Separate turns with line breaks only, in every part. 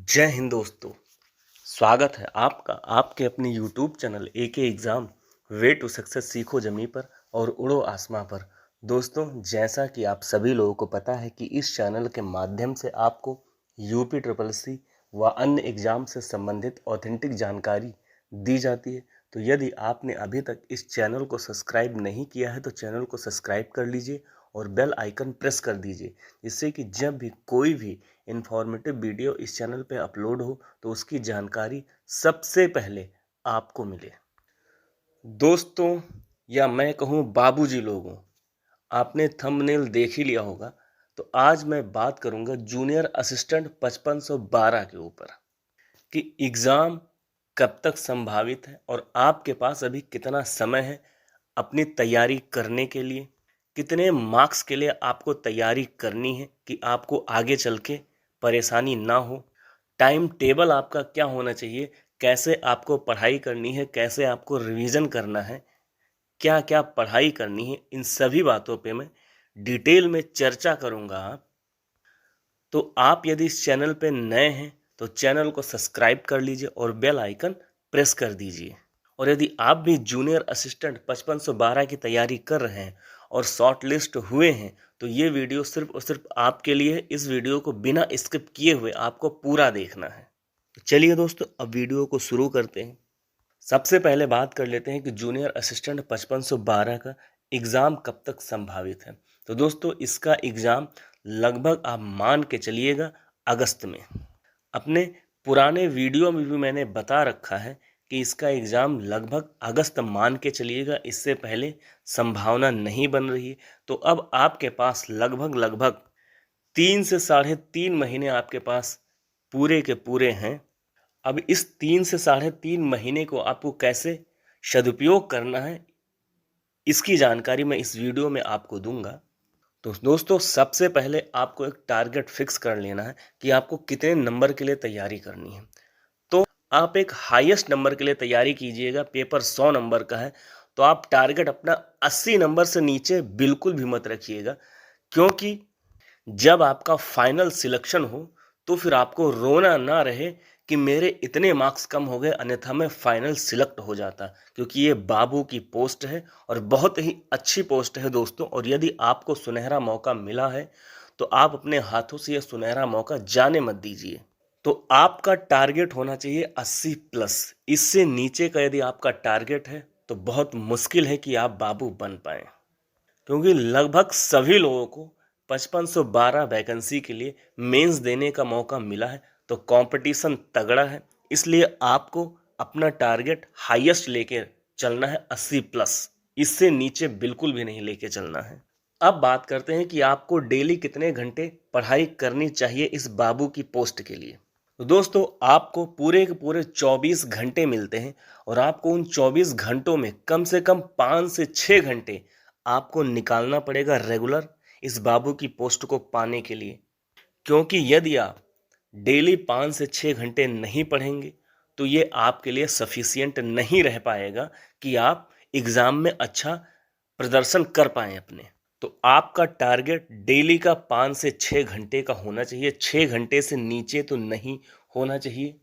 जय हिंद दोस्तों। स्वागत है आपका आपके अपने YouTube channel AK exam way to success सीखो जमी पर और उड़ो आसमां पर। दोस्तों, जैसा कि आप सभी लोगों को पता है कि इस चैनल के माध्यम से आपको यूपी ट्रिपल सी व अन्य एग्ज़ाम से संबंधित ऑथेंटिक जानकारी दी जाती है। तो यदि आपने अभी तक इस चैनल को सब्सक्राइब नहीं किया है तो चैनल को सब्सक्राइब कर लीजिए और बेल आइकन प्रेस कर दीजिए, जिससे कि जब भी कोई भी इन्फॉर्मेटिव वीडियो इस चैनल पे अपलोड हो तो उसकी जानकारी सबसे पहले आपको मिले। दोस्तों, या मैं कहूँ बाबूजी लोगों, आपने थंबनेल देख ही लिया होगा। तो आज मैं बात करूंगा जूनियर असिस्टेंट 5512 के ऊपर कि एग्ज़ाम कब तक संभावित है और आपके पास अभी कितना समय है अपनी तैयारी करने के लिए, कितने मार्क्स के लिए आपको तैयारी करनी है कि आपको आगे चल के परेशानी ना हो, टाइम टेबल आपका क्या होना चाहिए, कैसे आपको पढ़ाई करनी है, कैसे आपको रिवीजन करना है, क्या क्या पढ़ाई करनी है, इन सभी बातों पे मैं डिटेल में चर्चा करूंगा। तो आप यदि इस चैनल पे नए हैं तो चैनल को सब्सक्राइब कर लीजिए और बेल आइकन प्रेस कर दीजिए। और यदि आप भी जूनियर असिस्टेंट 5512 की तैयारी कर रहे हैं और शॉर्ट लिस्ट हुए हैं तो ये वीडियो सिर्फ और सिर्फ आपके लिए है। इस वीडियो को बिना स्किप किए हुए आपको पूरा देखना है। तो चलिए दोस्तों, अब वीडियो को शुरू करते हैं। सबसे पहले बात कर लेते हैं कि जूनियर असिस्टेंट 5512 का एग्ज़ाम कब तक संभावित है। तो दोस्तों, इसका एग्ज़ाम लगभग आप मान के चलिएगा अगस्त में। अपने पुराने वीडियो में भी मैंने बता रखा है कि इसका एग्ज़ाम लगभग अगस्त मान के चलिएगा, इससे पहले संभावना नहीं बन रही है। तो अब आपके पास लगभग 3 से 3.5 महीने आपके पास पूरे के पूरे हैं। अब इस 3 से 3.5 महीने को आपको कैसे सदुपयोग करना है, इसकी जानकारी मैं इस वीडियो में आपको दूंगा। तो दोस्तों, सबसे पहले आपको एक टारगेट फिक्स कर लेना है कि आपको कितने नंबर के लिए तैयारी करनी है। तो आप एक हाईएस्ट नंबर के लिए तैयारी कीजिएगा। पेपर 100 नंबर का है तो आप टारगेट अपना 80 नंबर से नीचे बिल्कुल भी मत रखिएगा, क्योंकि जब आपका फाइनल सिलेक्शन हो तो फिर आपको रोना ना रहे कि मेरे इतने मार्क्स कम हो गए, अन्यथा मैं फाइनल सिलेक्ट हो जाता। क्योंकि ये बाबू की पोस्ट है और बहुत ही अच्छी पोस्ट है दोस्तों। और यदि आपको सुनहरा मौका मिला है तो आप अपने हाथों से यह सुनहरा मौका जाने मत दीजिए। तो आपका टारगेट होना चाहिए 80 प्लस। इससे नीचे का यदि आपका टारगेट है तो बहुत मुश्किल है कि आप बाबू बन पाए, क्योंकि लगभग सभी लोगों को 5512 वैकेंसी के लिए मेंस देने का मौका मिला है। तो कंपटीशन तगड़ा है, इसलिए आपको अपना टारगेट हाईएस्ट लेके चलना है 80 प्लस। इससे नीचे बिल्कुल भी नहीं लेके चलना है। अब बात करते हैं कि आपको डेली कितने घंटे पढ़ाई करनी चाहिए इस बाबू की पोस्ट के लिए। तो दोस्तों, आपको पूरे के पूरे 24 घंटे मिलते हैं और आपको उन 24 घंटों में कम से कम 5 से 6 घंटे आपको निकालना पड़ेगा रेगुलर इस बाबू की पोस्ट को पाने के लिए। क्योंकि यदि आप डेली 5 से 6 घंटे नहीं पढ़ेंगे तो ये आपके लिए सफिशियंट नहीं रह पाएगा कि आप एग्ज़ाम में अच्छा प्रदर्शन कर पाएँ अपने। तो आपका टारगेट डेली का 5 से 6 घंटे का होना चाहिए, 6 घंटे से नीचे तो नहीं होना चाहिए।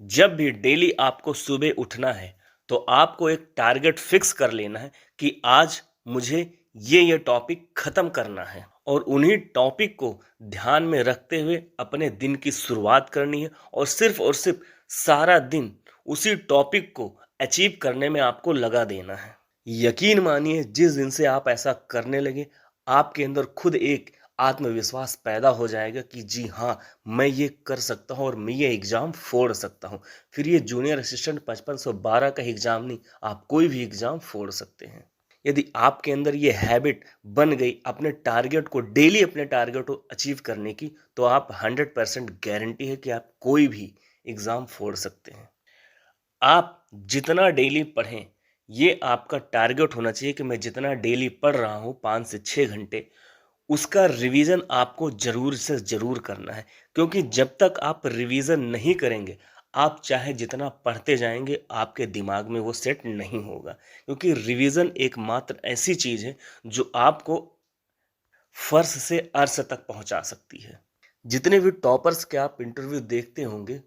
जब भी डेली आपको सुबह उठना है तो आपको एक टारगेट फिक्स कर लेना है कि आज मुझे ये टॉपिक खत्म करना है, और उन्हीं टॉपिक को ध्यान में रखते हुए अपने दिन की शुरुआत करनी है और सिर्फ सारा दिन उसी टॉपिक को अचीव करने में आपको लगा देना है। यकीन मानिए, जिस दिन से आप ऐसा करने लगे आपके अंदर खुद एक आत्मविश्वास पैदा हो जाएगा कि जी हाँ, मैं ये कर सकता हूँ और मैं ये एग्ज़ाम फोड़ सकता हूँ। फिर ये जूनियर असिस्टेंट 5512 का एग्ज़ाम नहीं, आप कोई भी एग्ज़ाम फोड़ सकते हैं। यदि आपके अंदर ये हैबिट बन गई अपने टारगेट को डेली अपने टारगेट को अचीव करने की, तो आप 100% गारंटी है कि आप कोई भी एग्ज़ाम फोड़ सकते हैं। आप जितना डेली पढ़ें, ये आपका टारगेट होना चाहिए कि मैं जितना डेली पढ़ रहा हूँ 5 से 6 घंटे, उसका रिवीजन आपको ज़रूर से ज़रूर करना है। क्योंकि जब तक आप रिवीजन नहीं करेंगे, आप चाहे जितना पढ़ते जाएंगे आपके दिमाग में वो सेट नहीं होगा। क्योंकि रिवीजन एकमात्र ऐसी चीज़ है जो आपको फर्श से अर्श तक पहुंचा सकती है। जितने भी टॉपर्स के आप इंटरव्यू देखते होंगे,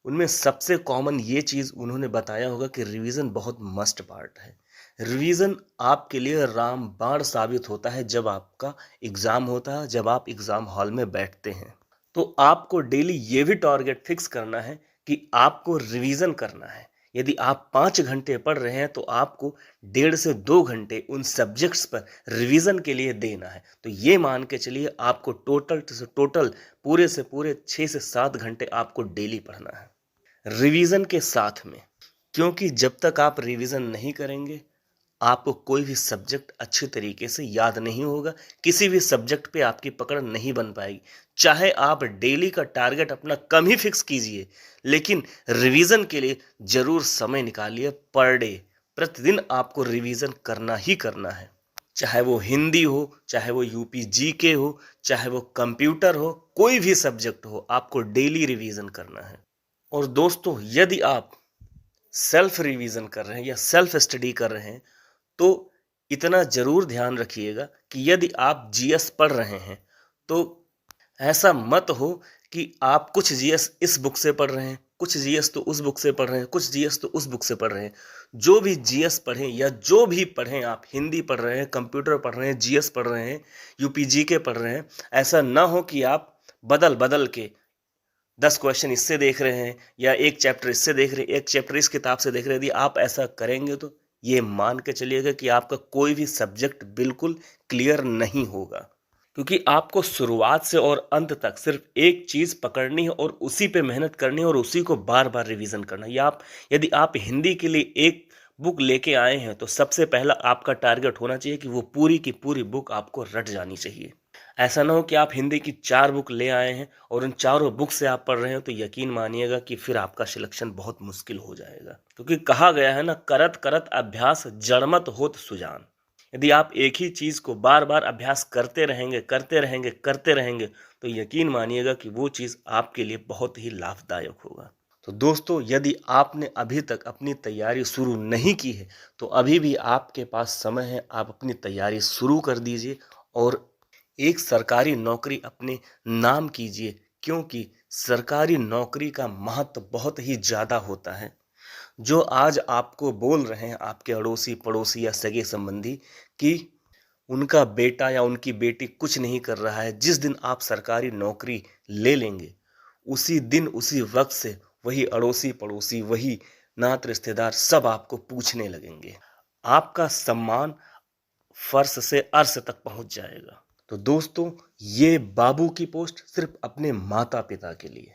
उनमें सबसे कॉमन ये चीज़ उन्होंने बताया होगा कि रिवीजन बहुत मस्ट पार्ट है। रिवीजन आपके लिए रामबाण साबित होता है जब आपका एग्ज़ाम होता है, जब आप एग्ज़ाम हॉल में बैठते हैं। तो आपको डेली ये भी टारगेट फिक्स करना है कि आपको रिवीजन करना है। यदि आप 5 घंटे पढ़ रहे हैं तो आपको 1.5 से 2 घंटे उन सब्जेक्ट्स पर रिवीजन के लिए देना है। तो ये मान के चलिए आपको टोटल पूरे से पूरे 6 से 7 घंटे आपको डेली पढ़ना है रिवीजन के साथ में। क्योंकि जब तक आप रिवीजन नहीं करेंगे, आपको कोई भी सब्जेक्ट अच्छे तरीके से याद नहीं होगा, किसी भी सब्जेक्ट पे आपकी पकड़ नहीं बन पाएगी। चाहे आप डेली का टारगेट अपना कम ही फिक्स कीजिए, लेकिन रिवीजन के लिए जरूर समय निकालिए। पर डे प्रतिदिन आपको रिवीजन करना ही करना है। चाहे वो हिंदी हो, चाहे वो यूपी जीके हो, चाहे वो कंप्यूटर हो, कोई भी सब्जेक्ट हो, आपको डेली रिवीजन करना है। और दोस्तों, यदि आप सेल्फ रिवीजन कर रहे हैं या सेल्फ स्टडी कर रहे हैं, तो इतना जरूर ध्यान रखिएगा कि यदि आप जीएस पढ़ रहे हैं तो ऐसा मत हो कि आप कुछ जीएस इस बुक से पढ़ रहे हैं, कुछ जीएस तो उस बुक से पढ़ रहे हैं, कुछ जीएस तो उस बुक से पढ़ रहे हैं। जो भी जीएस पढ़ें या जो भी पढ़ें, आप हिंदी पढ़ रहे हैं, कंप्यूटर पढ़ रहे हैं, जीएस पढ़ रहे हैं, यूपीजीके पढ़ रहे हैं, ऐसा ना हो कि आप बदल बदल के 10 क्वेश्चन इससे देख रहे हैं या एक चैप्टर इससे देख रहे हैं, एक चैप्टर इस किताब से देख रहे हैं। यदि आप ऐसा करेंगे तो ये मान के चलिएगा कि आपका कोई भी सब्जेक्ट बिल्कुल क्लियर नहीं होगा। क्योंकि आपको शुरुआत से और अंत तक सिर्फ एक चीज़ पकड़नी है और उसी पे मेहनत करनी है और उसी को बार बार रिवीजन करना है। यदि आप हिंदी के लिए एक बुक लेके आए हैं तो सबसे पहला आपका टारगेट होना चाहिए कि वो पूरी की पूरी बुक आपको रट जानी चाहिए। ऐसा ना हो कि आप हिंदी की 4 बुक ले आए हैं और उन चारों बुक से आप पढ़ रहे हैं, तो यकीन मानिएगा कि फिर आपका सिलेक्शन बहुत मुश्किल हो जाएगा। क्योंकि कहा गया है ना, करत करत अभ्यास जड़मत होत सुजान। यदि आप एक ही चीज़ को बार बार अभ्यास करते रहेंगे करते रहेंगे तो यकीन मानिएगा कि वो चीज़ आपके लिए बहुत ही लाभदायक होगा। तो दोस्तों, यदि आपने अभी तक अपनी तैयारी शुरू नहीं की है तो अभी भी आपके पास समय है, आप अपनी तैयारी शुरू कर दीजिए और एक सरकारी नौकरी अपने नाम कीजिए। क्योंकि सरकारी नौकरी का महत्व बहुत ही ज़्यादा होता है। जो आज आपको बोल रहे हैं आपके अड़ोसी पड़ोसी या सगे संबंधी कि उनका बेटा या उनकी बेटी कुछ नहीं कर रहा है, जिस दिन आप सरकारी नौकरी ले लेंगे उसी दिन उसी वक्त से वही अड़ोसी पड़ोसी, वही नात रिश्तेदार सब आपको पूछने लगेंगे। आपका सम्मान फर्श से अर्श तक पहुंच जाएगा। तो दोस्तों, ये बाबू की पोस्ट सिर्फ अपने माता पिता के लिए,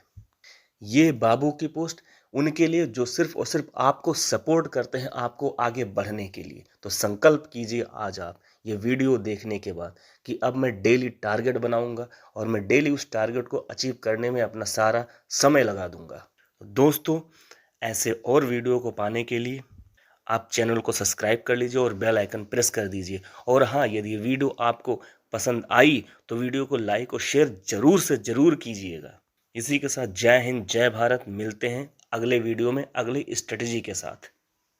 ये बाबू की पोस्ट उनके लिए जो सिर्फ और सिर्फ आपको सपोर्ट करते हैं, आपको आगे बढ़ने के लिए। तो संकल्प कीजिए आज आप ये वीडियो देखने के बाद कि अब मैं डेली टारगेट बनाऊंगा और मैं डेली उस टारगेट को अचीव करने में अपना सारा समय लगा दूंगा। तो दोस्तों, ऐसे और वीडियो को पाने के लिए आप चैनल को सब्सक्राइब कर लीजिए और बेल आइकन प्रेस कर दीजिए। और हाँ, यदि ये वीडियो आपको पसंद आई तो वीडियो को लाइक और शेयर जरूर से जरूर कीजिएगा। इसी के साथ जय हिंद जय भारत। मिलते हैं अगले वीडियो में अगली स्ट्रेटजी के साथ।